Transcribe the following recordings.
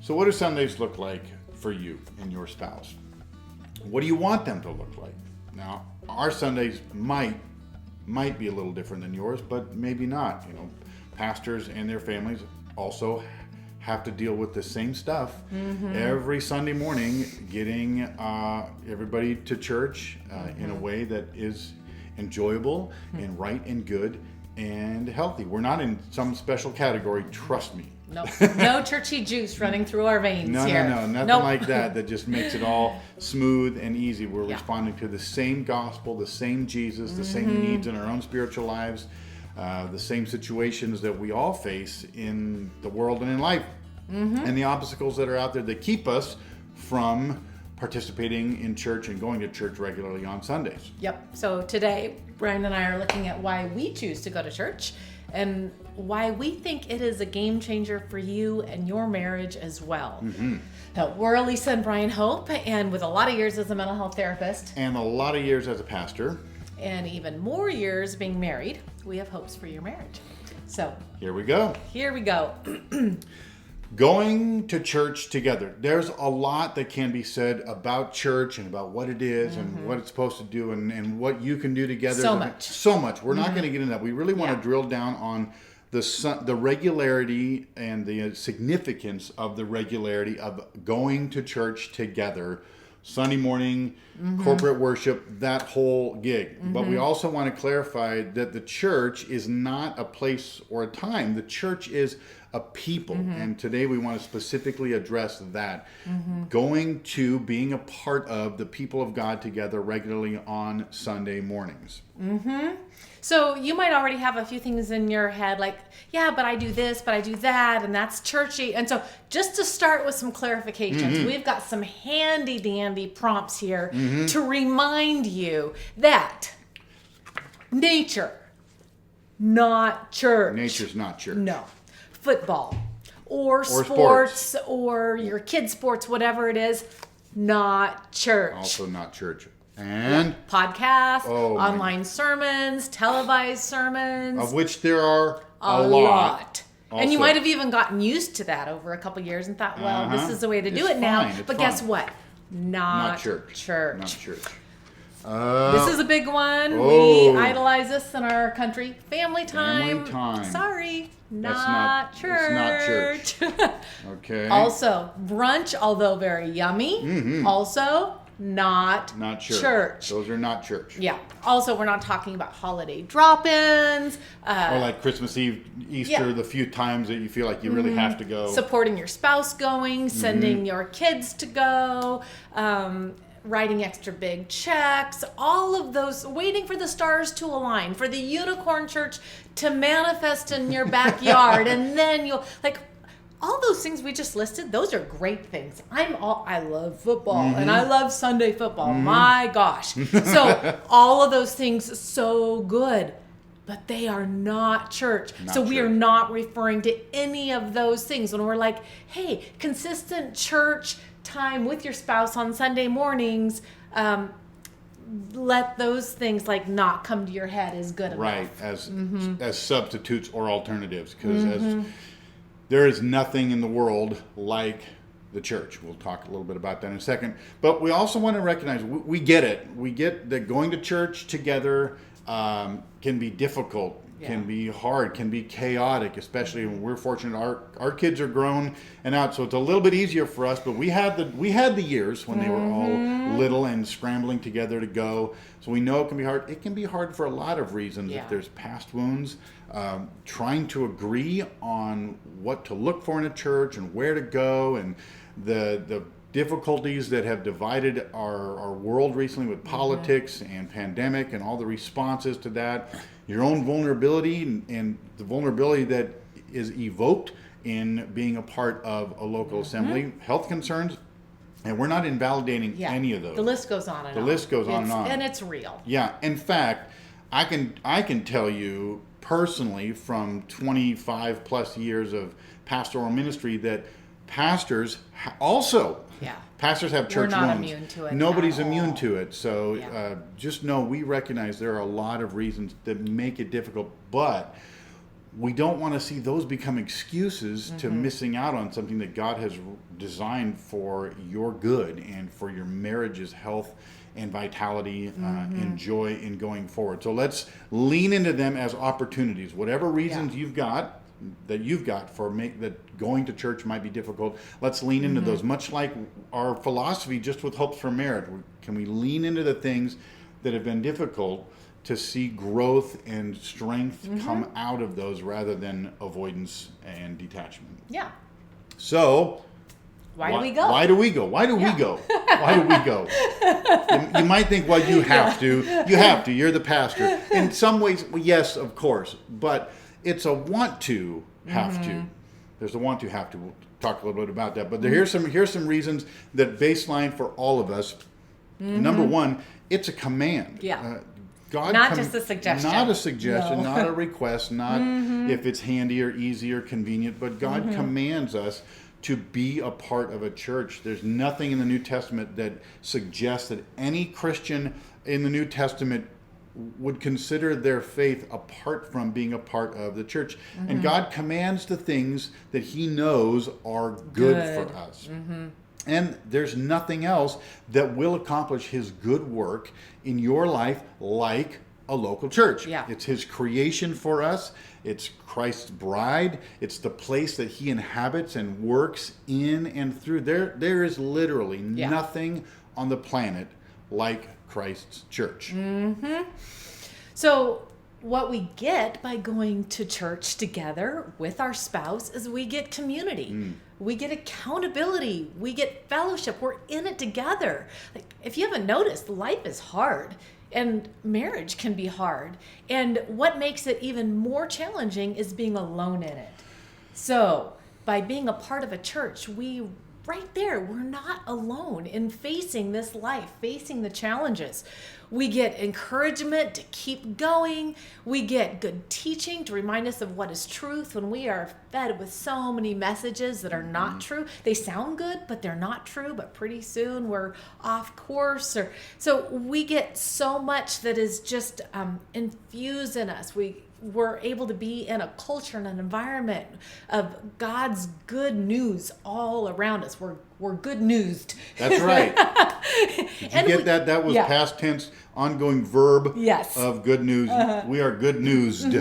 So what do Sundays look like for you and your spouse? What do you want them to look like? Now, our Sundays might be a little different than yours, but maybe not. You know, pastors and their families also have to deal with the same stuff every Sunday morning, getting everybody to church in a way that is enjoyable and right and good and healthy. We're not in some special category, trust me. No churchy juice running through our veins here. No, nothing like that just makes it all smooth and easy. We're responding to the same gospel, the same Jesus, the same needs in our own spiritual lives, the same situations that we all face in the world and in life, and the obstacles that are out there that keep us from participating in church and going to church regularly on Sundays. Yep. So today, Brian and I are looking at why we choose to go to church and why we think it is a game changer for you and your marriage as well. So we're Lisa and Brian Hope, and with a lot of years as a mental health therapist And a lot of years as a pastor. and even more years being married, we have hopes for your marriage. So Here we go. here we go. Going to church together. There's a lot that can be said about church and about what it is and what it's supposed to do and what you can do together. So much. We're not going to get into that. We really want to drill down on the regularity and the significance of the regularity of going to church together. Sunday morning, corporate worship, that whole gig. But we also want to clarify that the church is not a place or a time. The church is a people. And today we want to specifically address that. Going to being a part of the people of God together regularly on Sunday mornings. So you might already have a few things in your head like, yeah, but I do this, but I do that, and that's churchy. And so just to start with some clarifications, we've got some handy dandy prompts here to remind you that nature, not church. Nature's not church. No. Football or sports or your kids' sports, whatever it is, not church. Also not church. And podcasts, online sermons, televised sermons. Of which there are a lot. Also. And you might have even gotten used to that over a couple of years and thought, well, this is the way to do it now. But guess what? Not church. Not church. This is a big one. We idolize this in our country. Family time. Sorry, not church. It's not church. Okay. Also, brunch, although very yummy, also not church. Those are not church. Yeah. Also, we're not talking about holiday drop-ins. Or like Christmas Eve, Easter, the few times that you feel like you really have to go. Supporting your spouse going, sending your kids to go, writing extra big checks, all of those, waiting for the stars to align, for the unicorn church to manifest in your backyard, and then you'll, like, all those things we just listed, those are great things. I love football, and I love Sunday football. My gosh. So all of those things, so good. But they are not church. We are not referring to any of those things. When we're like, hey, consistent church time with your spouse on Sunday mornings, let those things like not come to your head as good enough. Right, as substitutes or alternatives. Because there is nothing in the world like the church. We'll talk a little bit about that in a second. But we also want to recognize, we get it. We get that going to church together can be difficult, can be hard, can be chaotic, especially when we're fortunate our kids are grown and out, so it's a little bit easier for us. But we had the years when they were all little and scrambling together to go, so we know it can be hard. It can be hard for a lot of reasons. If there's past wounds, trying to agree on what to look for in a church and where to go, and the difficulties that have divided our world recently with politics and pandemic and all the responses to that, your own vulnerability and the vulnerability that is evoked in being a part of a local assembly, health concerns, and we're not invalidating any of those. The list goes on and on. The list goes on and on. And it's real. Yeah. In fact, I can tell you personally from 25 plus years of pastoral ministry that pastors pastors have church wounds. We're not immune to it. Nobody's immune to it. So just know we recognize there are a lot of reasons that make it difficult, but we don't want to see those become excuses to missing out on something that God has designed for your good and for your marriage's health and vitality and joy in going forward. So let's lean into them as opportunities. Whatever reasons you've got for that going to church might be difficult, let's lean into those. Much like our philosophy just with Hopes for Marriage, can we lean into the things that have been difficult to see growth and strength come out of those rather than avoidance and detachment? Yeah. So why do we go? Why do we go? Why do we go? Why do we go? You might think, well, you have to. You have to. You're the pastor. In some ways, well, yes, of course. But it's a want to have to. There's a want to have to. We'll talk a little bit about that. But here's some reasons that baseline for all of us. Number one, it's a command. Yeah. God not just a suggestion. Not a suggestion, No. not a request, not if it's handy or easy or convenient, but God commands us to be a part of a church. There's nothing in the New Testament that suggests that any Christian in the New Testament would consider their faith apart from being a part of the church. And God commands the things that he knows are good for us. And there's nothing else that will accomplish his good work in your life like a local church. Yeah. It's his creation for us. It's Christ's bride. It's the place that he inhabits and works in and through. There is literally nothing on the planet like Christ's church. So what we get by going to church together with our spouse is we get community. We get accountability. We get fellowship. We're in it together. Like, if you haven't noticed, life is hard and marriage can be hard. And what makes it even more challenging is being alone in it. So by being a part of a church, we're not alone in facing this life, facing the challenges. We get encouragement to keep going. We get good teaching to remind us of what is truth when we are fed with so many messages that are not true. They sound good, but they're not true. But pretty soon we're off course. So we get so much that is just infused in us. We're able to be in a culture and an environment of God's good news all around us. We're good newsed. That's right. Did you get that? That was past tense, ongoing verb of good news. We are good newsed.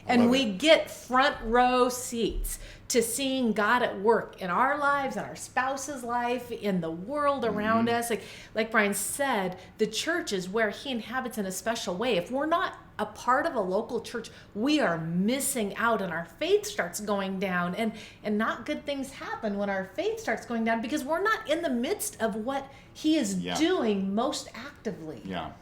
And we get front row seats to seeing God at work in our lives, in our spouse's life, in the world around us. Like Brian said, the church is where he inhabits in a special way. If we're not a part of a local church, we are missing out, and our faith starts going down, and not good things happen when our faith starts going down because we're not in the midst of what he is doing most actively. Yeah.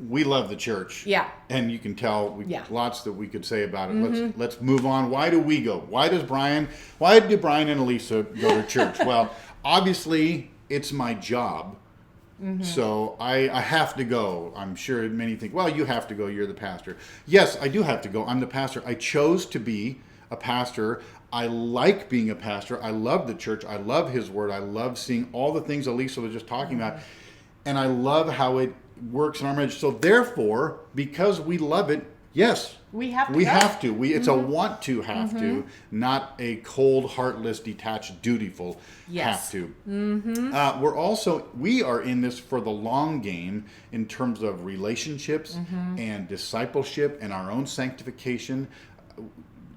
We love the church. Yeah. And you can tell lots that we could say about it. Let's move on. Why do we go? Why do Brian and Elisa go to church? Well, obviously it's my job. So I have to go. I'm sure many think, well, you have to go. You're the pastor. Yes, I do have to go. I'm the pastor. I chose to be a pastor. I like being a pastor. I love the church. I love his word. I love seeing all the things Elisa was just talking about. And I love how it works in our marriage. So therefore, because we love it, yes, we have to. It's a want to have to, not a cold, heartless, detached, dutiful have to. We are in this for the long game in terms of relationships and discipleship and our own sanctification.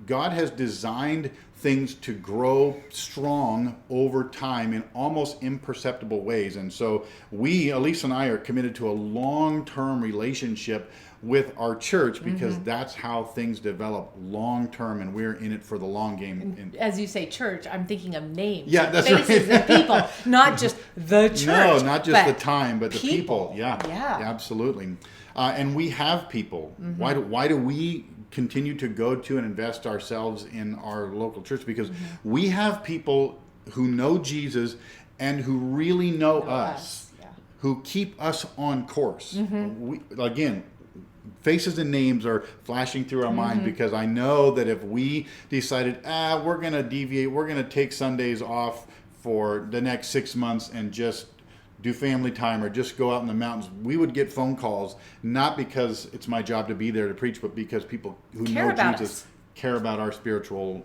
God has designed things to grow strong over time in almost imperceptible ways. And so Elisa and I are committed to a long-term relationship with our church because that's how things develop long-term, and we're in it for the long game. And as you say church, I'm thinking of names. Yeah, that's faces right. of people, not just the church. No, not just the time, but the people. Yeah. Absolutely. And we have people. Why do we continue to go to and invest ourselves in our local church? Because we have people who know Jesus and who really know us, who keep us on course. Again, faces and names are flashing through our mind because I know that if we decided, we're going to deviate, we're going to take Sundays off for the next 6 months and just do family time or just go out in the mountains, we would get phone calls, not because it's my job to be there to preach, but because people who know Jesus care about our spiritual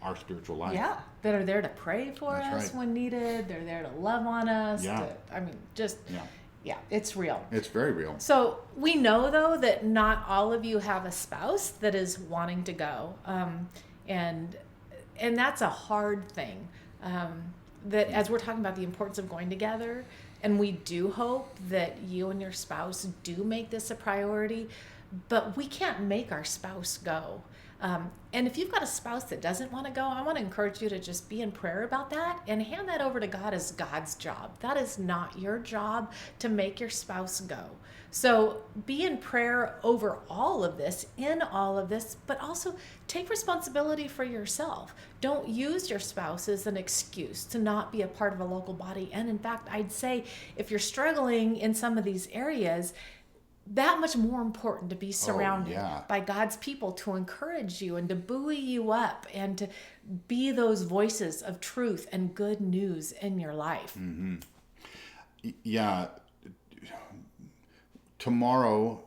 life. Yeah, that are there to pray for That's us right. when needed. They're there to love on us. Yeah. Yeah, it's real. It's very real. So we know, though, that not all of you have a spouse that is wanting to go, and that's a hard thing. That as we're talking about the importance of going together, and we do hope that you and your spouse do make this a priority, but we can't make our spouse go. And if you've got a spouse that doesn't want to go, I want to encourage you to just be in prayer about that and hand that over to God as God's job. That is not your job to make your spouse go. So be in prayer over all of this, in all of this, but also take responsibility for yourself. Don't use your spouse as an excuse to not be a part of a local body. And in fact, I'd say if you're struggling in some of these areas, that much more important to be surrounded by God's people to encourage you and to buoy you up and to be those voices of truth and good news in your life. Mm-hmm. Yeah. Tomorrow,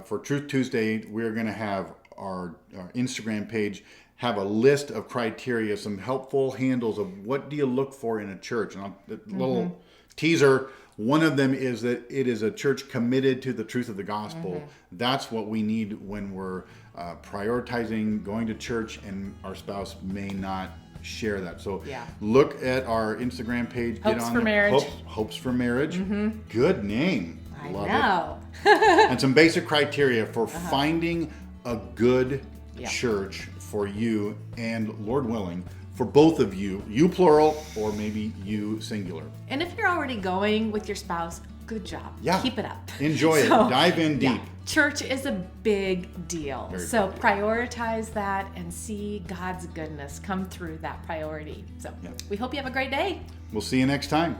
for Truth Tuesday, we're going to have our Instagram page have a list of criteria, some helpful handles of what do you look for in a church. And a little teaser. One of them is that it is a church committed to the truth of the gospel. That's what we need when we're prioritizing going to church and our spouse may not share that. So look at our Instagram page. Hopes for Marriage. Hopes for Marriage. Good name. I Love know. it. And some basic criteria for finding a good church for you and, Lord willing, for both of you plural or maybe you singular. And if you're already going with your spouse, good job. Yeah. Keep it up. Enjoy it. Dive in deep. Church is a big deal. Very so big deal. prioritize that and see God's goodness come through that priority. So we hope you have a great day. We'll see you next time.